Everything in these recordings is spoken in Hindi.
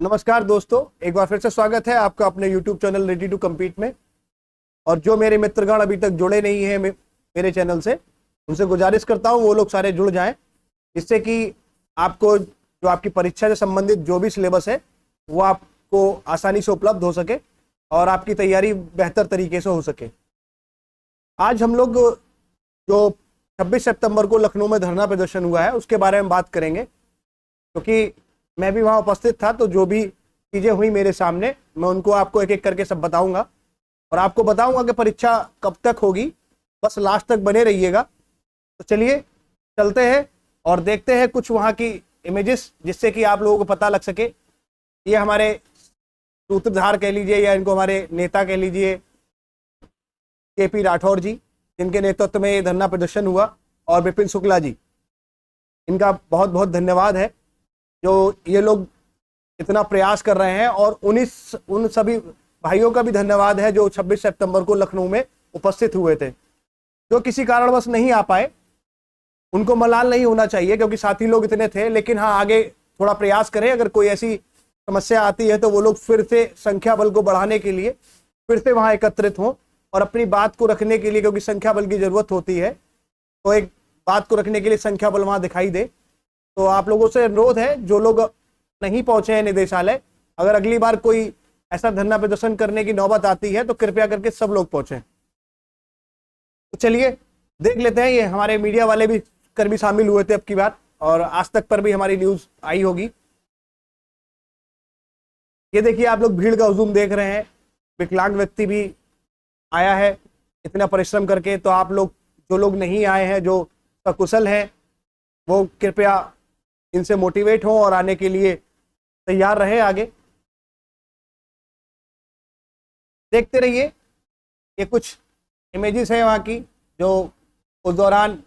नमस्कार दोस्तों, एक बार फिर से स्वागत है आपका अपने YouTube channel ready to compete में। और जो मेरे मित्रगण अभी तक जुड़े नहीं हैं मेरे चैनल से, उनसे गुजारिश करता हूं वो लोग सारे जुड़ जाएं, जिससे कि आपको जो आपकी परीक्षा से संबंधित जो भी सिलेबस है वो आपको आसानी से उपलब्ध हो सके और आपकी तैयारी बेहतर तरीके से हो सके। आज हम लोग जो 26 सितंबर को लखनऊ में धरना प्रदर्शन हुआ है उसके बारे में बात करेंगे, क्योंकि मैं भी वहाँ उपस्थित था। तो जो भी चीज़ें हुई मेरे सामने मैं उनको आपको एक एक करके सब बताऊंगा और आपको बताऊंगा कि परीक्षा कब तक होगी। बस लास्ट तक बने रहिएगा। तो चलिए चलते हैं और देखते हैं कुछ वहाँ की इमेजेस, जिससे कि आप लोगों को पता लग सके। ये हमारे सूत्रधार कह लीजिए या इनको हमारे नेता कह लीजिए, केपी राठौर जी, जिनके नेतृत्व में ये धरना प्रदर्शन हुआ, और विपिन शुक्ला जी, इनका बहुत बहुत धन्यवाद है जो ये लोग इतना प्रयास कर रहे हैं। और उन सभी भाइयों का भी धन्यवाद है जो 26 सितंबर को लखनऊ में उपस्थित हुए थे। जो किसी कारणवश नहीं आ पाए उनको मलाल नहीं होना चाहिए, क्योंकि साथी लोग इतने थे। लेकिन हाँ, आगे थोड़ा प्रयास करें। अगर कोई ऐसी समस्या आती है तो वो लोग फिर से संख्या बल को बढ़ाने के लिए फिर से वहाँ एकत्रित हों और अपनी बात को रखने के लिए, क्योंकि संख्या बल की जरूरत होती है, तो एक बात को रखने के लिए संख्या बल वहाँ दिखाई दे। तो आप लोगों से अनुरोध है, जो लोग नहीं पहुंचे हैं निदेशालय, अगर अगली बार कोई ऐसा धरना प्रदर्शन करने की नौबत आती है तो कृपया करके सब लोग पहुंचे। तो चलिए देख लेते हैं। ये हमारे मीडिया वाले भी कर्मी शामिल हुए थे अब की बार, और आज तक पर भी हमारी न्यूज आई होगी। ये देखिए, आप लोग भीड़ का हुजूम देख रहे हैं। विकलांग व्यक्ति भी आया है इतना परिश्रम करके। तो आप लोग, जो लोग नहीं आए हैं, जो सकुशल हैं, वो कृपया इनसे मोटिवेट हो और आने के लिए तैयार रहे। आगे देखते रहिए। ये कुछ इमेजेस है वहाँ की जो उस दौरान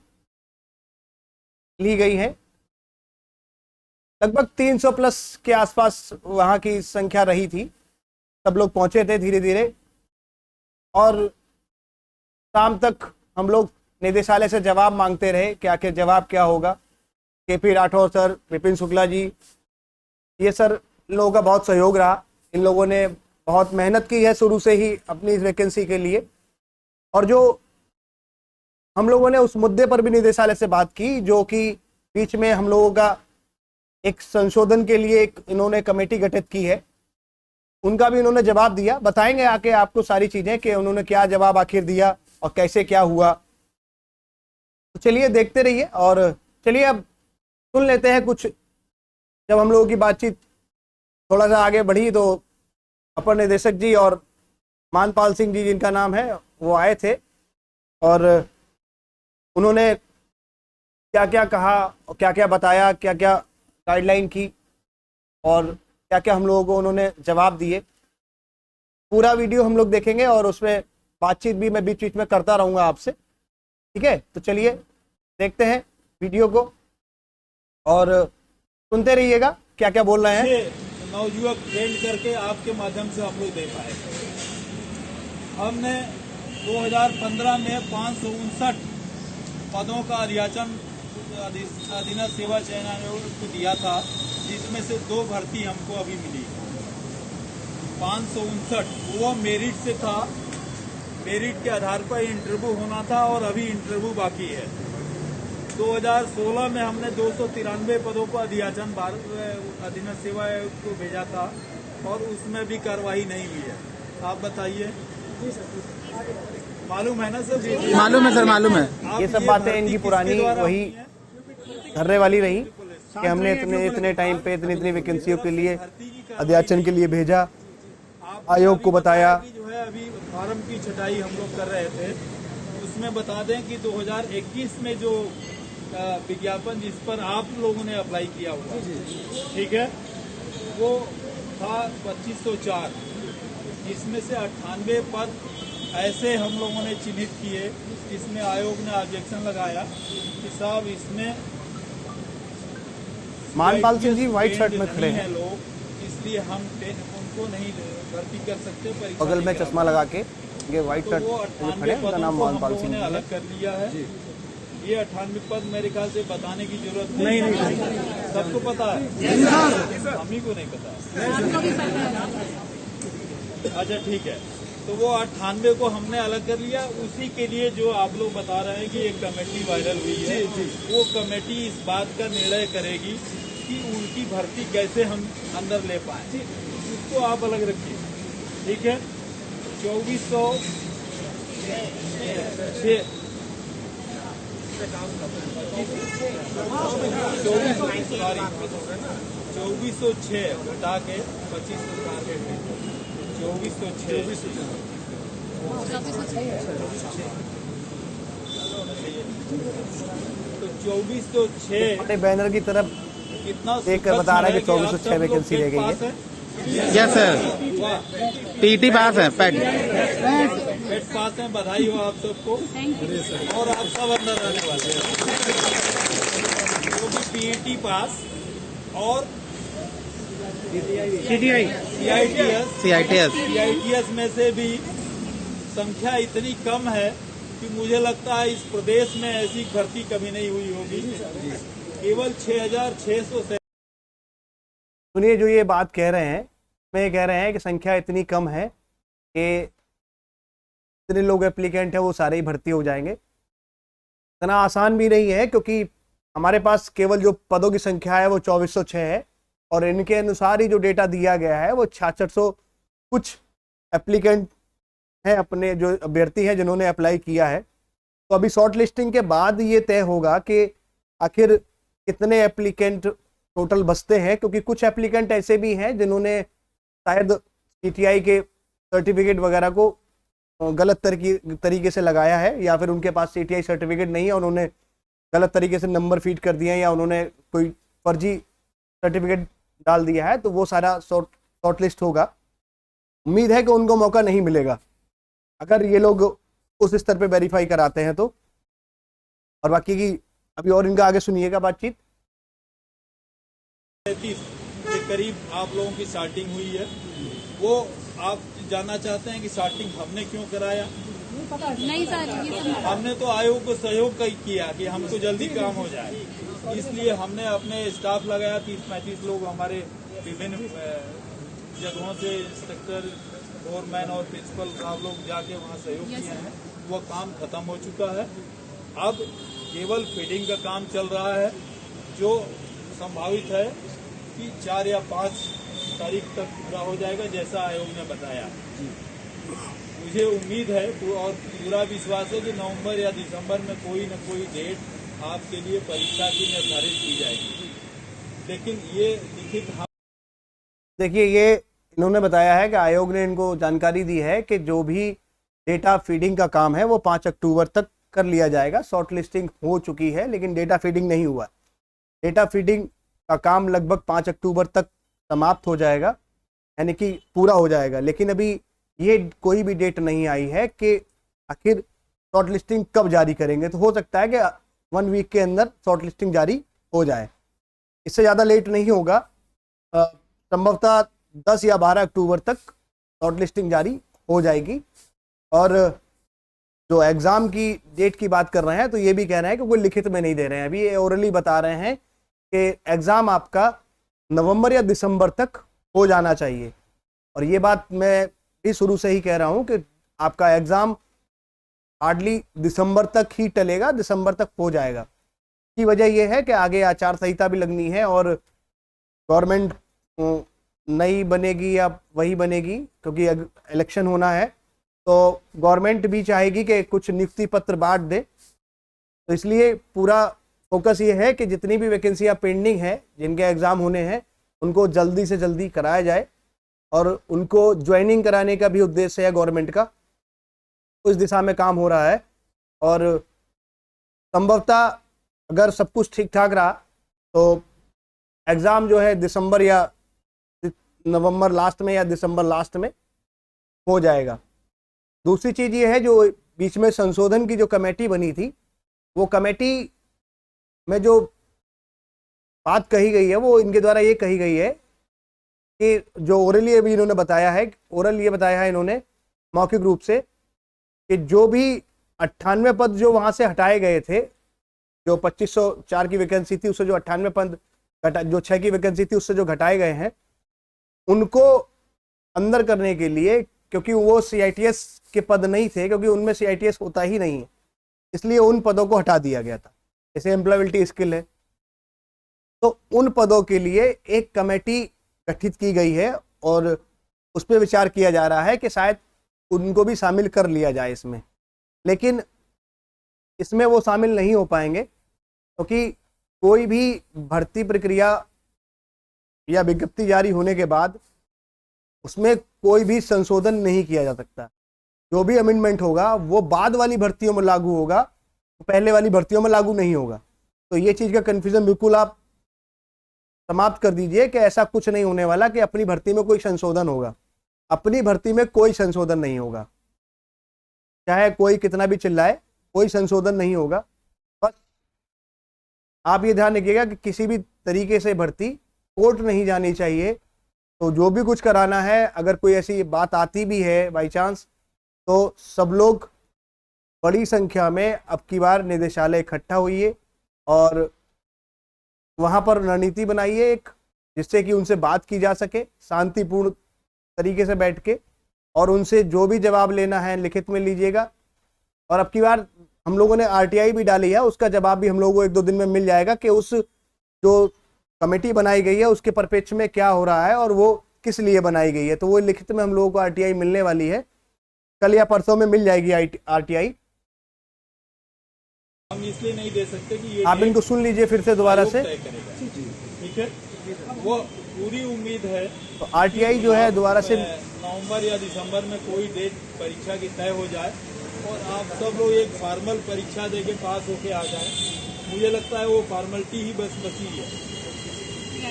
ली गई है। लगभग 300 प्लस के आसपास वहाँ की संख्या रही थी। सब लोग पहुँचे थे धीरे धीरे, और शाम तक हम लोग निदेशालय से जवाब मांगते रहे। क्या जवाब क्या होगा। केपी राठौर सर, विपिन शुक्ला जी, ये सर लोगों का बहुत सहयोग रहा। इन लोगों ने बहुत मेहनत की है शुरू से ही अपनी इस वैकेंसी के लिए। और जो हम लोगों ने उस मुद्दे पर भी निदेशालय से बात की, जो कि बीच में हम लोगों का एक संशोधन के लिए एक इन्होंने कमेटी गठित की है, उनका भी इन्होंने जवाब दिया। बताएंगे आके आपको सारी चीज़ें कि उन्होंने क्या जवाब आखिर दिया और कैसे क्या हुआ। तो चलिए देखते रहिए। और चलिए अब सुन लेते हैं कुछ। जब हम लोगों की बातचीत थोड़ा सा आगे बढ़ी तो अपर निदेशक जी और मानपाल सिंह जी, जिनका नाम है, वो आए थे और उन्होंने क्या क्या कहा और क्या क्या बताया, क्या क्या गाइडलाइन की और क्या क्या हम लोगों को उन्होंने जवाब दिए। पूरा वीडियो हम लोग देखेंगे और उसमें बातचीत भी मैं बीच बीच में करता रहूँगा आपसे, ठीक है। तो चलिए देखते हैं वीडियो को और सुनते रहिएगा क्या क्या बोल रहे हैं। नवयुवक ट्रेंड करके आपके माध्यम से हम लोग दे पाए। हमने 2015 में 559 पदों का अधीनस्थ सेवा चयन आयोग को दिया था, जिसमें से 2 भर्ती हमको अभी मिली। 559 वो मेरिट से था। मेरिट के आधार पर इंटरव्यू होना था और अभी इंटरव्यू बाकी है। 2016 में हमने 293 पदों पर अधीनस्थ सेवा आयोग को भेजा था और उसमें भी कार्रवाई नहीं हुई है। आप बताइए। मालूम है ना सर? मालूम है सर, मालूम है। ये सब बातें इनकी पुरानी वही धरने वाली रही कि हमने इतने टाइम पे इतनी वैकेंसियों के लिए अध्याचन के लिए भेजा, आयोग को बताया। जो है अभी फॉर्म की छटाई हम लोग कर रहे थे, उसमें बता दें कि 2021 में जो विज्ञापन जिस पर आप लोगों ने अप्लाई किया हुआ, ठीक है, वो था 2504, जिसमें से 98 पद ऐसे हम लोगों ने चिन्हित किए जिसमें आयोग ने ऑब्जेक्शन लगाया कि साहब इसमें मानपाल सिंह जी व्हाइट शर्ट में खड़े हैं लोग, इसलिए हम उनको नहीं भर्ती कर सकते। बगल में चश्मा लगा के, ये व्हाइट शर्ट में खड़े हैं, उनका नाम मानपाल सिंह ने अलग कर लिया है। ये 98 पद मेरे ख्याल से बताने की जरूरत नहीं, सबको पता है, हम ही को नहीं पता। अच्छा ठीक है, तो वो 98 को हमने अलग कर लिया। उसी के लिए जो आप लोग बता रहे हैं कि एक कमेटी वायरल हुई है, वो कमेटी इस बात का निर्णय करेगी कि उनकी भर्ती कैसे हम अंदर ले पाए, उसको आप अलग रखिए, ठीक है। 2406 हटा के 2506 तो 2406 बैनर की तरफ कितना देख कर बता रहा है कि 2406 वैकेंसी रह गई है। यस सर, टीटी पास है, पेट पास है, बधाई हो आप सबको। और आप सब अंदर रहने वाले हैं, जो भी पीईटी पास और सीआईटीएस में से भी संख्या इतनी कम है कि मुझे लगता है इस प्रदेश में ऐसी भर्ती कभी नहीं हुई होगी। केवल 6,600 से सुनिए, जो ये बात कह रहे हैं, मैं ये कह रहे हैं कि संख्या इतनी कम है कि जितने लोग एप्लीकेंट हैं वो सारे ही भर्ती हो जाएंगे। इतना आसान भी नहीं है, क्योंकि हमारे पास केवल जो पदों की संख्या है वो 2406 है, और इनके अनुसार ही जो डेटा दिया गया है वो 6600 कुछ एप्लीकेंट हैं, अपने जो अभ्यर्थी हैं जिन्होंने अप्लाई किया है। तो अभी शॉर्ट लिस्टिंग के बाद ये तय होगा कि आखिर कितने एप्लीकेंट टोटल बचते हैं, क्योंकि कुछ एप्लीकेंट ऐसे भी हैं जिन्होंने शायद सीटीआई के सर्टिफिकेट वगैरह को गलत तरीके से लगाया है, या फिर उनके पास सीटीआई सर्टिफिकेट नहीं है, उन्होंने गलत तरीके से नंबर फीड कर दिए हैं, या उन्होंने कोई फर्जी सर्टिफिकेट डाल दिया है। तो वो सारा शॉर्ट लिस्ट होगा। उम्मीद है कि उनको मौका नहीं मिलेगा अगर ये लोग उस स्तर पे वेरीफाई कराते हैं तो। और बाकी की अभी और इनका आगे सुनिएगा बातचीत। 33 के करीब आप लोगों की स्टार्टिंग हुई है, वो आप जानना चाहते हैं कि स्टार्टिंग हमने क्यों कराया? नहीं सर, ये हमने तो आयोग को सहयोग किया कि हमको जल्दी काम हो जाए, इसलिए हमने अपने स्टाफ लगाया। 30-35 लोग हमारे विभिन्न जगहों से, इंस्ट्रक्टर, फोरमैन और प्रिंसिपल साहब लोग जाके वहाँ सहयोग किए हैं। वो काम खत्म हो चुका है, अब केवल फीडिंग का काम चल रहा है, जो संभावित है कि 4 या 5 तारीख तक पूरा हो जाएगा, जैसा आयोग ने बताया। मुझे उम्मीद है और पूरा विश्वास है कि नवंबर या दिसंबर में कोई न कोई डेट आपके लिए परीक्षा की निर्धारित की जाएगी। लेकिन ये लिखित, देखिए, ये इन्होंने बताया है कि आयोग ने इनको जानकारी दी है कि जो भी डेटा फीडिंग का काम है वो 5 अक्टूबर तक कर लिया जाएगा। शॉर्ट लिस्टिंग हो चुकी है, लेकिन डेटा फीडिंग नहीं हुआ। डेटा फीडिंग का काम लगभग 5 अक्टूबर तक समाप्त हो जाएगा, यानी कि पूरा हो जाएगा। लेकिन अभी ये कोई भी डेट नहीं आई है कि आखिर शॉर्ट लिस्टिंग कब जारी करेंगे। तो हो सकता है कि 1 वीक के अंदर शॉर्ट लिस्टिंग जारी हो जाए, इससे ज़्यादा लेट नहीं होगा। संभवतः 10 या 12 अक्टूबर तक शॉर्ट लिस्टिंग जारी हो जाएगी। और जो एग्ज़ाम की डेट की बात कर रहे हैं, तो ये भी कह रहे हैं कि कोई लिखित में नहीं दे रहे हैं, अभी ये ओरली बता रहे हैं कि एग्ज़ाम आपका नवंबर या दिसंबर तक हो जाना चाहिए। और ये बात मैं भी शुरू से ही कह रहा हूँ कि आपका एग्ज़ाम हार्डली दिसंबर तक ही टलेगा, दिसंबर तक हो जाएगा। की वजह यह है कि आगे आचार संहिता भी लगनी है, और गवर्नमेंट नई बनेगी या वही बनेगी, क्योंकि इलेक्शन होना है, तो गवर्नमेंट भी चाहेगी कि कुछ नियुक्ति पत्र बांट दे। तो इसलिए पूरा फोकस ये है कि जितनी भी वैकेंसियाँ पेंडिंग है, जिनके एग्ज़ाम होने हैं, उनको जल्दी से जल्दी कराया जाए, और उनको ज्वाइनिंग कराने का भी उद्देश्य है गवर्नमेंट का। उस दिशा में काम हो रहा है, और संभवतः अगर सब कुछ ठीक ठाक रहा तो एग्ज़ाम जो है दिसंबर या नवंबर लास्ट में या दिसंबर लास्ट में हो जाएगा। दूसरी चीज़ ये है, जो बीच में संशोधन की जो कमेटी बनी थी, वो कमेटी में जो बात कही गई है वो इनके द्वारा ये कही गई है कि जो ओरली अभी इन्होंने बताया है, ओरल ये बताया है इन्होंने मौखिक रूप से, कि जो भी 98 पद जो वहाँ से हटाए गए थे, जो 2504 की वैकेंसी थी उससे जो 98 पद जो 6 की वैकेंसी थी उससे जो घटाए गए हैं, उनको अंदर करने के लिए, क्योंकि वो CITS के पद नहीं थे, क्योंकि उनमें CITS होता ही नहीं है, इसलिए उन पदों को हटा दिया गया था। जैसे एम्प्लॉयबिलिटी स्किल है, तो उन पदों के लिए एक कमेटी गठित की गई है और उस पर विचार किया जा रहा है कि शायद उनको भी शामिल कर लिया जाए इसमें। लेकिन इसमें वो शामिल नहीं हो पाएंगे, क्योंकि कोई भी भर्ती प्रक्रिया या विज्ञप्ति जारी होने के बाद उसमें कोई भी संशोधन नहीं किया जा सकता। जो भी अमेंडमेंट होगा वो बाद वाली भर्तियों में लागू होगा, पहले वाली भर्तियों में लागू नहीं होगा। तो ये चीज़ का कन्फ्यूजन बिल्कुल आप समाप्त कर दीजिए कि ऐसा कुछ नहीं होने वाला कि अपनी भर्ती में कोई संशोधन होगा। अपनी भर्ती में कोई संशोधन नहीं होगा, चाहे कोई कितना भी चिल्लाए, कोई संशोधन नहीं होगा। बस आप ये ध्यान रखिएगा कि किसी भी तरीके से भर्ती कोर्ट नहीं जानी चाहिए। तो जो भी कुछ कराना है, अगर कोई ऐसी बात आती भी है बाई चांस, तो सब लोग बड़ी संख्या में अब की बार निदेशालय इकट्ठा हुई और वहाँ पर रणनीति बनाइए एक, जिससे कि उनसे बात की जा सके शांतिपूर्ण तरीके से बैठ के, और उनसे जो भी जवाब लेना है लिखित में लीजिएगा। और अब की बार हम लोगों ने RTI भी डाली है, उसका जवाब भी हम लोगों को 1-2 दिन में मिल जाएगा कि उस जो कमेटी बनाई गई है उसके परिप्रेक्ष्य में क्या हो रहा है और वो किस लिए बनाई गई है। तो वो लिखित में हम लोगों को RTI मिलने वाली है, कल या परसों में मिल जाएगी RTI। हम इसलिए नहीं दे सकते कि ये आप इनको सुन लीजिए फिर से दोबारा से, ठीक है। वो पूरी उम्मीद है तो RTI जो है दोबारा से नवंबर या दिसंबर में कोई डेट परीक्षा की तय हो जाए और आप सब लोग एक फॉर्मल परीक्षा देके पास होके आ जाए। मुझे लगता है वो फॉर्मेलिटी ही बस बची है,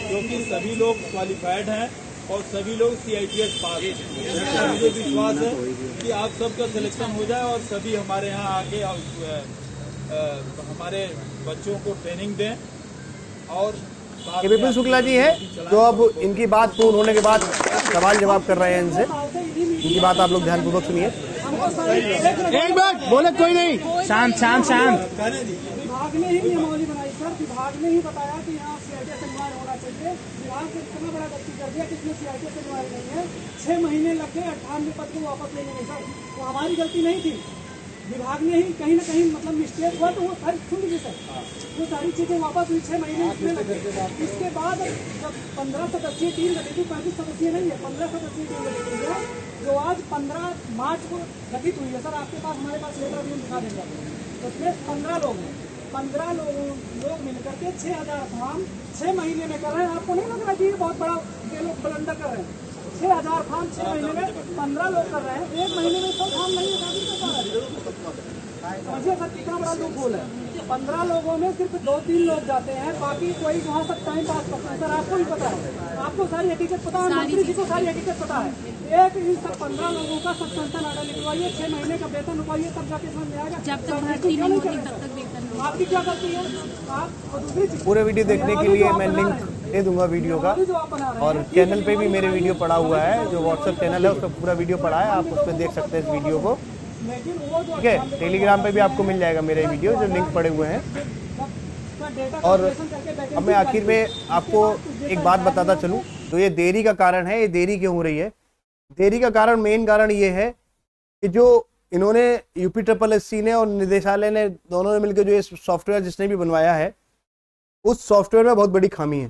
क्योंकि सभी लोग क्वालिफाइड हैं और सभी लोग CITS पास हैं। मुझे विश्वास है कि आप सबका सिलेक्शन हो जाए और सभी हमारे यहाँ आके हमारे बच्चों को ट्रेनिंग दें। और ये विपिन शुक्ला जी है जो अब इनकी बात पूर्ण होने के बाद सवाल जवाब कर रहे हैं इनसे। इनकी बात आप लोग ध्यानपूर्वक सुनिए। एक मिनट बोले कोई नहीं, शांत शांत शांत। विभाग ने ही नियमावली बनाई सर, विभाग ने ही बताया कि यहाँ CITS अनिवार्य होना चाहिए। विभाग ने इतना बड़ा गलती कर दिया कि इसमें CITS अनिवार्य नहीं है। 6 महीने लग गए 98 पद को वापस लेने में सर, वो हमारी गलती नहीं थी। विभाग ने ही कहीं ना कहीं मतलब मिस्टेक हुआ, तो वो सारी सुन लीजिए सर, वो सारी चीजें वापस हुई 6 महीने इसमें लग गए। इसके बाद जब 15 सदस्यीय टीम गठित हुई, 35 सदस्यीय नहीं है, 15 सदस्यीय टीम गठित हुई है, जो आज 15 मार्च को गठित हुई है। सर आपके पास, हमारे पास लेटर भी दिखा देंगे, उसमें 15 लोग हैं। 15 लोग मिलकर के 6000 फॉर्म 6 महीने में कर रहे हैं। आपको नहीं लग रहा कि ये बहुत बड़ा ये लोग ब्लंडर कर रहे हैं? 6000 फॉर्म 6 महीने में 15 लोग कर रहे हैं। 1 महीने में 100 फॉर्म नहीं है। समझिए सर कितना बड़ा लूप होल है। 15 लोगों में सिर्फ 2-3 लोग जाते हैं, बाकी कोई वहाँ तक टाइम पास करता है। सर आपको भी पता है, आपको सारी हकीकत पता है, मंत्री जी को सारी हकीकत पता है। एक इन सब 15 लोगों का सस्पेंशन आर्डर लिखवाइए, 6 महीने का वेतन रुकवाइए, तब जाके समझ में आएगा। जब तक भर्ती नहीं होती तब तक वेतन नहीं। आपकी क्या गलती है? आप दूसरी चीज, पूरे वीडियो देखने के लिए मैं लिंक दे दूंगा वीडियो का, जो आप बना रहे हैं, और चैनल पे भी मेरे वीडियो पड़ा हुआ है, जो WhatsApp चैनल है उस पर पूरा वीडियो पड़ा है, आप उस पर देख सकते हैं इस वीडियो को। लेकिन वो जो ठीक है, टेलीग्राम पे भी आपको मिल जाएगा मेरे वीडियो, जो लिंक पड़े हुए हैं। डेटा और अब मैं आखिर में आपको एक बात बताता चलूं, जो ये देरी का कारण है, ये देरी क्यों हो रही है? देरी का कारण, मेन कारण ये है कि जो इन्होंने UPSSC ने और निदेशालय ने दोनों ने मिलकर जो ये सॉफ्टवेयर जिसने भी बनवाया है, उस सॉफ्टवेयर में बहुत बड़ी खामी है।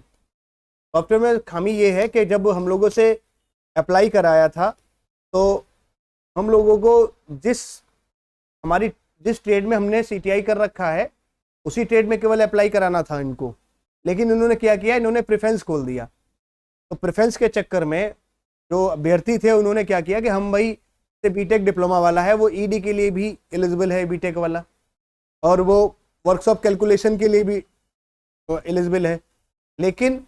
सॉफ्टवेयर में खामी ये है कि जब हम लोगों से अप्लाई कराया था, तो हम लोगों को जिस ट्रेड में हमने CTI कर रखा है उसी ट्रेड में केवल अप्लाई कराना था इनको। लेकिन इन्होंने क्या किया, इन्होंने प्रेफरेंस खोल दिया। तो प्रेफरेंस के चक्कर में जो अभ्यर्थी थे उन्होंने क्या किया कि हम भाई से BTech डिप्लोमा वाला है, वो ED के लिए भी एलिजिबल है BTech वाला, और वो वर्कशॉप कैलकुलेशन के लिए भी एलिजिबल है। लेकिन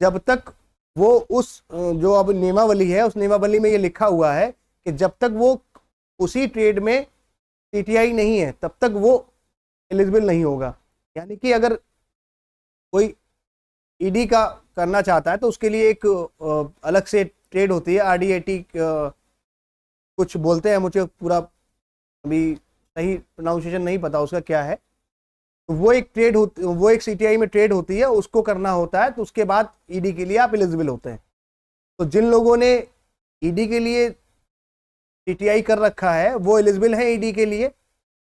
जब तक वो उस जो अब नियमावली है, उस नियमावली में ये लिखा हुआ है कि जब तक वो उसी ट्रेड में CTI नहीं है तब तक वो एलिजिबल नहीं होगा। यानी कि अगर कोई ED का करना चाहता है तो उसके लिए एक अलग से ट्रेड होती है, RDAT कुछ बोलते हैं, मुझे पूरा अभी सही प्रोनाउंसिएशन नहीं पता उसका क्या है। तो वो एक सीटीआई में ट्रेड होती है, उसको करना होता है, तो उसके बाद ईडी के लिए आप एलिजिबल होते हैं। तो जिन लोगों ने ईडी के लिए सीटीआई कर रखा है वो एलिजिबल है ईडी के लिए,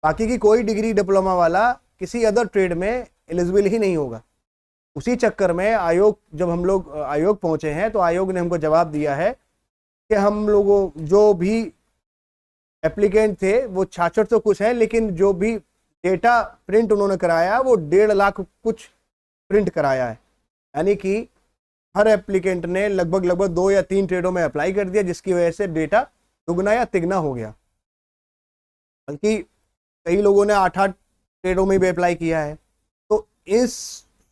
बाकी की कोई डिग्री डिप्लोमा वाला किसी अदर ट्रेड में एलिजिबल ही नहीं होगा। उसी चक्कर में जब हम लोग आयोग पहुंचे हैं तो आयोग ने हमको जवाब दिया है कि हम लोगों जो भी एप्लीकेंट थे वो 66 तो कुछ है, लेकिन जो भी डेटा प्रिंट उन्होंने कराया वो 1.5 लाख कुछ प्रिंट कराया है। यानी कि हर एप्लीकेंट ने लगभग 2 या 3 ट्रेडों में अप्लाई कर दिया, जिसकी वजह से डेटा दुगना या तिगना हो गया। बल्कि कई लोगों ने 8-8 ट्रेडों में भी अप्लाई किया है। तो इस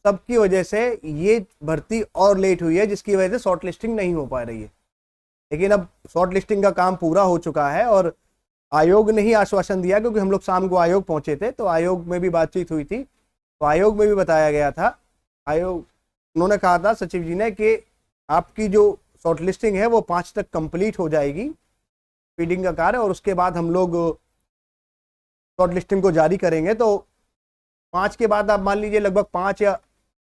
सब की वजह से ये भर्ती और लेट हुई है, जिसकी वजह से शॉर्ट लिस्टिंग नहीं हो पा रही है। लेकिन अब शॉर्ट लिस्टिंग का काम पूरा हो चुका है और आयोग ने ही आश्वासन दिया, क्योंकि हम लोग शाम को आयोग पहुंचे थे तो आयोग में भी बातचीत हुई थी। तो आयोग में भी बताया गया था, उन्होंने कहा था सचिव जी ने कि आपकी जो शॉर्ट लिस्टिंग है वो 5 तक कंप्लीट हो जाएगी फीडिंग का कार्य, और उसके बाद हम लोग शॉर्ट लिस्टिंग को जारी करेंगे। तो 5 के बाद आप मान लीजिए लगभग 5 या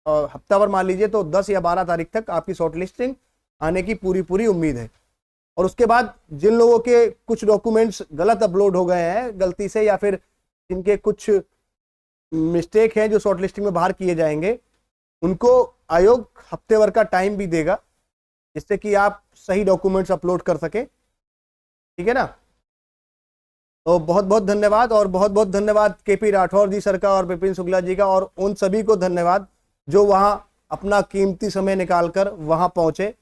हफ्ता भर मान लीजिए, तो 10 या 12 तारीख तक आपकी शॉर्ट लिस्टिंग आने की पूरी उम्मीद है। और उसके बाद जिन लोगों के कुछ डॉक्यूमेंट्स गलत अपलोड हो गए हैं गलती से, या फिर जिनके कुछ मिस्टेक हैं जो शॉर्ट लिस्टिंग में बाहर किए जाएंगे, उनको आयोग हफ्ते भर का टाइम भी देगा, जिससे कि आप सही डॉक्यूमेंट्स अपलोड कर सके। ठीक है ना। तो बहुत बहुत धन्यवाद, और बहुत बहुत धन्यवाद केपी राठौर जी सर का और विपिन शुक्ला जी का, और उन सभी को धन्यवाद जो वहाँ अपना कीमती समय निकालकर वहाँ पहुँचे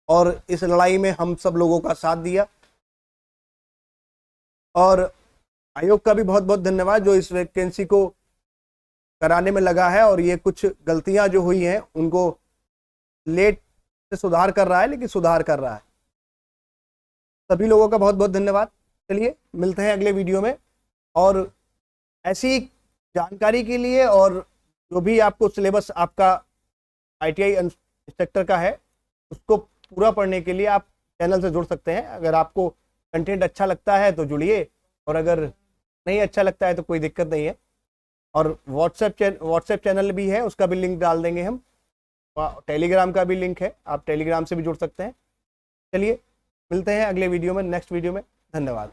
और इस लड़ाई में हम सब लोगों का साथ दिया। और आयोग का भी बहुत बहुत धन्यवाद जो इस वैकेंसी को कराने में लगा है, और ये कुछ गलतियां जो हुई हैं उनको लेट से सुधार कर रहा है, लेकिन सुधार कर रहा है। सभी लोगों का बहुत बहुत धन्यवाद। चलिए मिलते हैं अगले वीडियो में, और ऐसी जानकारी के लिए और जो भी आपको सिलेबस आपका ITI इंस्ट्रक्टर का है उसको पूरा पढ़ने के लिए आप चैनल से जुड़ सकते हैं। अगर आपको कंटेंट अच्छा लगता है तो जुड़िए, और अगर नहीं अच्छा लगता है तो कोई दिक्कत नहीं है। और व्हाट्सएप चैनल भी है, उसका भी लिंक डाल देंगे हम। टेलीग्राम का भी लिंक है, आप टेलीग्राम से भी जुड़ सकते हैं। चलिए मिलते हैं अगले वीडियो में, नेक्स्ट वीडियो में। धन्यवाद।